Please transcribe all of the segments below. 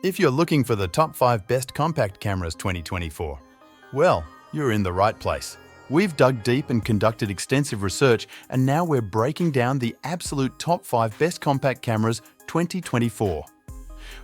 If you're looking for the top 5 best compact cameras 2024, well, you're in the right place. We've dug deep and conducted extensive research, and now we're breaking down the absolute top 5 best compact cameras 2024.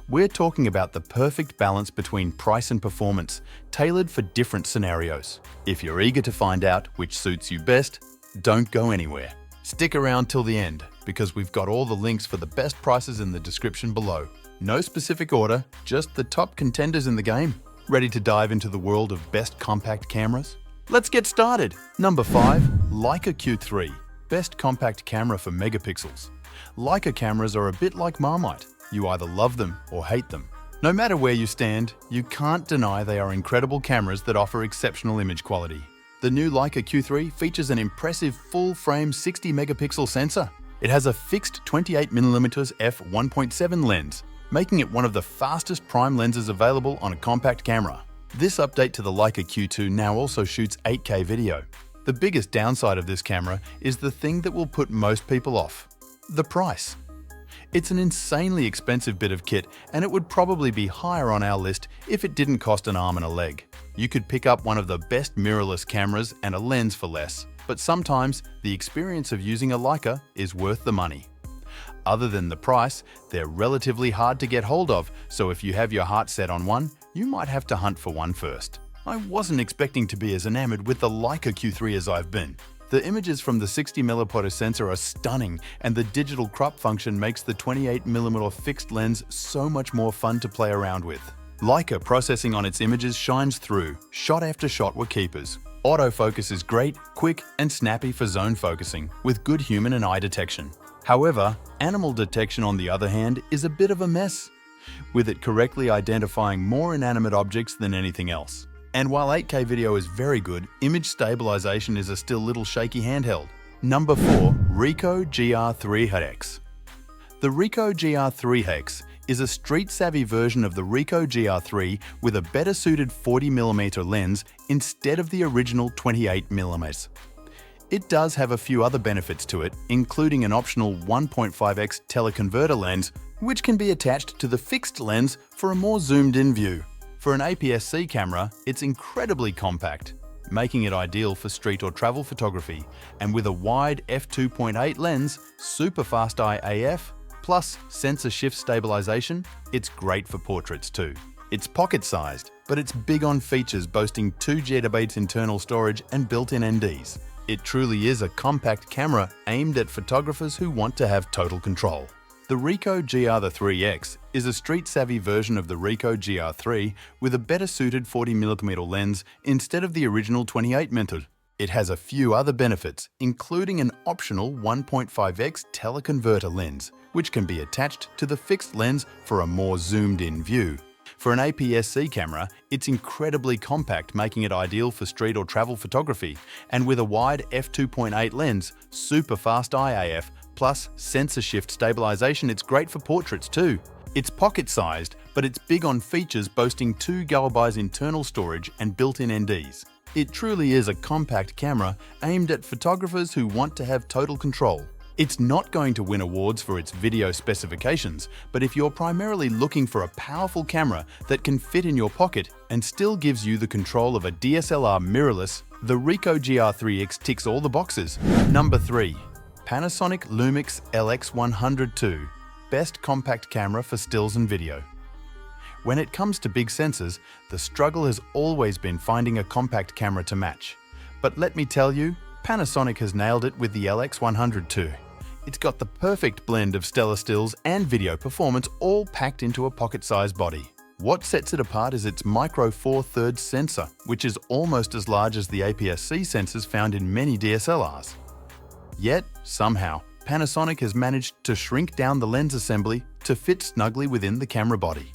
We're talking about the perfect balance between price and performance, tailored for different scenarios. If you're eager to find out which suits you best, don't go anywhere. Stick around till the end, because we've got all the links for the best prices in the description below. No specific order, just the top contenders in the game. Ready to dive into the world of best compact cameras? Let's get started! Number 5. Leica Q3. Best compact camera for megapixels. Leica cameras are a bit like Marmite. You either love them or hate them. No matter where you stand, you can't deny they are incredible cameras that offer exceptional image quality. The new Leica Q3 features an impressive full-frame 60 megapixel sensor. It has a fixed 28mm f1.7 lens, making it one of the fastest prime lenses available on a compact camera. This update to the Leica Q2 now also shoots 8K video. The biggest downside of this camera is the thing that will put most people off: the price. It's an insanely expensive bit of kit, and it would probably be higher on our list if it didn't cost an arm and a leg. You could pick up one of the best mirrorless cameras and a lens for less, but sometimes the experience of using a Leica is worth the money. Other than the price, they're relatively hard to get hold of, so if you have your heart set on one, you might have to hunt for one first. I wasn't expecting to be as enamored with the Leica Q3 as I've been. The images from the 60mm sensor are stunning, and the digital crop function makes the 28mm fixed lens so much more fun to play around with. Leica processing on its images shines through. Shot after shot were keepers. Autofocus is great, quick, and snappy for zone focusing, with good human and eye detection. However, animal detection, on the other hand, is a bit of a mess, with it correctly identifying more inanimate objects than anything else. And while 8K video is very good, image stabilization is a still little shaky handheld. Number 4. Ricoh GR IIIx. The Ricoh GR IIIx is a street-savvy version of the Ricoh GR3 with a better suited 40mm lens instead of the original 28mm. It does have a few other benefits to it, including an optional 1.5x teleconverter lens, which can be attached to the fixed lens for a more zoomed-in view. For an APS-C camera, it's incredibly compact, making it ideal for street or travel photography, and with a wide f2.8 lens, super fast eye AF, plus sensor shift stabilization, it's great for portraits too. It's pocket-sized, but it's big on features boasting 2 GB internal storage and built-in NDs. It truly is a compact camera aimed at photographers who want to have total control. The Ricoh GR IIIx is a street-savvy version of the Ricoh GR3 with a better suited 40mm lens instead of the original 28mm. It has a few other benefits, including an optional 1.5x teleconverter lens, which can be attached to the fixed lens for a more zoomed-in view. For an APS-C camera, it's incredibly compact, making it ideal for street or travel photography, and with a wide f2.8 lens, super fast eye AF, plus sensor shift stabilization, it's great for portraits too. It's pocket-sized, but it's big on features boasting 2 GB internal storage and built-in NDs. It truly is a compact camera aimed at photographers who want to have total control. It's not going to win awards for its video specifications, but if you're primarily looking for a powerful camera that can fit in your pocket and still gives you the control of a DSLR mirrorless, the Ricoh GR IIIx ticks all the boxes. Number 3. Panasonic Lumix LX100 II. Best compact camera for stills and video. When it comes to big sensors, the struggle has always been finding a compact camera to match. But let me tell you, Panasonic has nailed it with the LX100 II. It's got the perfect blend of stellar stills and video performance all packed into a pocket-sized body. What sets it apart is its micro 4/3 sensor, which is almost as large as the APS-C sensors found in many DSLRs. Yet, somehow, Panasonic has managed to shrink down the lens assembly to fit snugly within the camera body.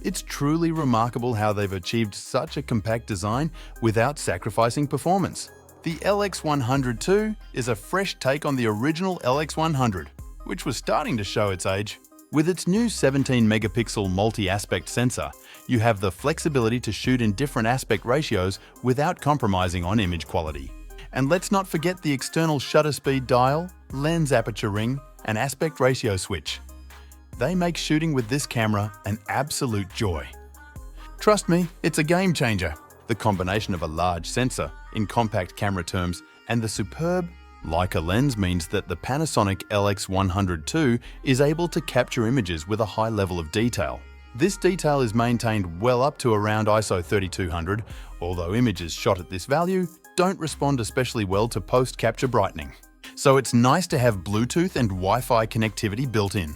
It's truly remarkable how they've achieved such a compact design without sacrificing performance. The LX100 II is a fresh take on the original LX100, which was starting to show its age. With its new 17-megapixel multi-aspect sensor, you have the flexibility to shoot in different aspect ratios without compromising on image quality. And let's not forget the external shutter speed dial, lens aperture ring, and aspect ratio switch. They make shooting with this camera an absolute joy. Trust me, it's a game changer. The combination of a large sensor, in compact camera terms, and the superb Leica lens means that the Panasonic LX100 II is able to capture images with a high level of detail. This detail is maintained well up to around ISO 3200, although images shot at this value don't respond especially well to post-capture brightening. So it's nice to have Bluetooth and Wi-Fi connectivity built in.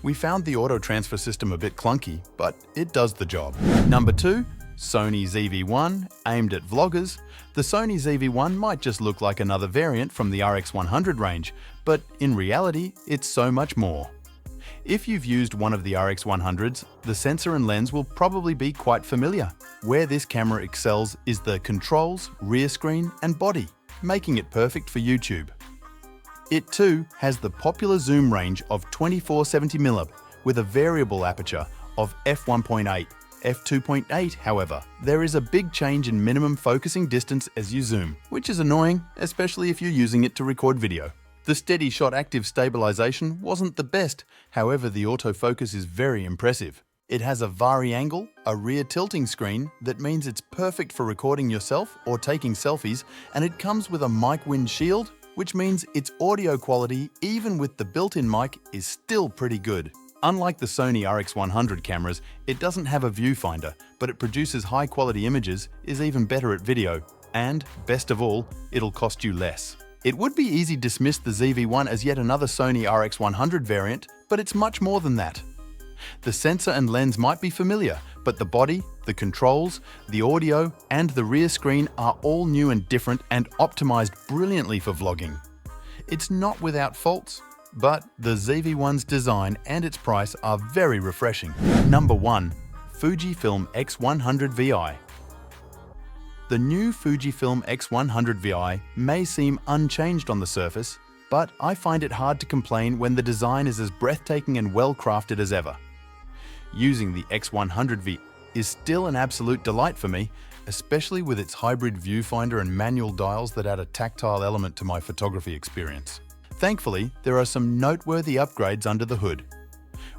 We found the auto transfer system a bit clunky, but it does the job. Number 2. Sony ZV-1, aimed at vloggers. The Sony ZV-1 might just look like another variant from the RX100 range, but in reality, it's so much more. If you've used one of the RX100s, the sensor and lens will probably be quite familiar. Where this camera excels is the controls, rear screen, and body, making it perfect for YouTube. It too has the popular zoom range of 24-70mm with a variable aperture of f1.8. f2.8, however, there is a big change in minimum focusing distance as you zoom, which is annoying, especially if you're using it to record video. The steady shot active stabilization wasn't the best, however the autofocus is very impressive. It has a vari-angle, a rear tilting screen that means it's perfect for recording yourself or taking selfies, and it comes with a mic windshield, which means its audio quality, even with the built-in mic, is still pretty good. Unlike the Sony RX100 cameras, it doesn't have a viewfinder, but it produces high-quality images, is even better at video, and, best of all, it'll cost you less. It would be easy to dismiss the ZV-1 as yet another Sony RX100 variant, but it's much more than that. The sensor and lens might be familiar, but the body, the controls, the audio, and the rear screen are all new and different and optimized brilliantly for vlogging. It's not without faults, but the ZV-1's design and its price are very refreshing. Number 1. Fujifilm X100 VI. The new Fujifilm X100 VI may seem unchanged on the surface, but I find it hard to complain when the design is as breathtaking and well-crafted as ever. Using the X100 VI is still an absolute delight for me, especially with its hybrid viewfinder and manual dials that add a tactile element to my photography experience. Thankfully, there are some noteworthy upgrades under the hood.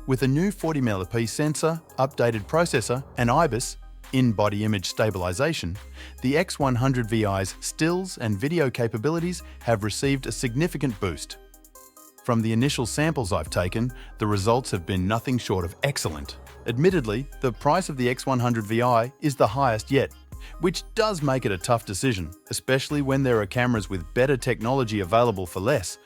With a new 40mm sensor, updated processor, and IBIS, in-body image stabilization, the X100 VI's stills and video capabilities have received a significant boost. From the initial samples I've taken, the results have been nothing short of excellent. Admittedly, the price of the X100 VI is the highest yet, which does make it a tough decision, especially when there are cameras with better technology available for less.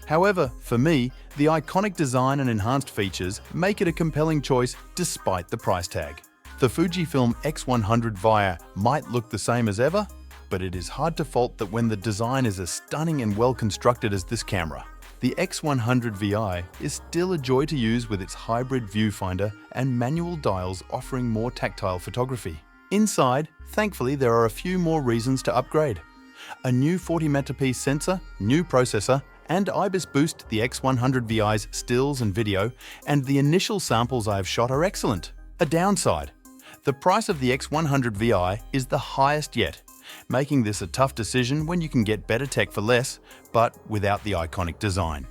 However, for me, the iconic design and enhanced features make it a compelling choice despite the price tag. The Fujifilm X100 VI might look the same as ever, but it is hard to fault that when the design is as stunning and well constructed as this camera. The X100 VI is still a joy to use with its hybrid viewfinder and manual dials offering more tactile photography. Inside, thankfully, there are a few more reasons to upgrade. A new 40MP sensor, new processor, and IBIS boost the X100 VI's stills and video, and the initial samples I have shot are excellent. A downside: the price of the X100 VI is the highest yet, making this a tough decision when you can get better tech for less, but without the iconic design.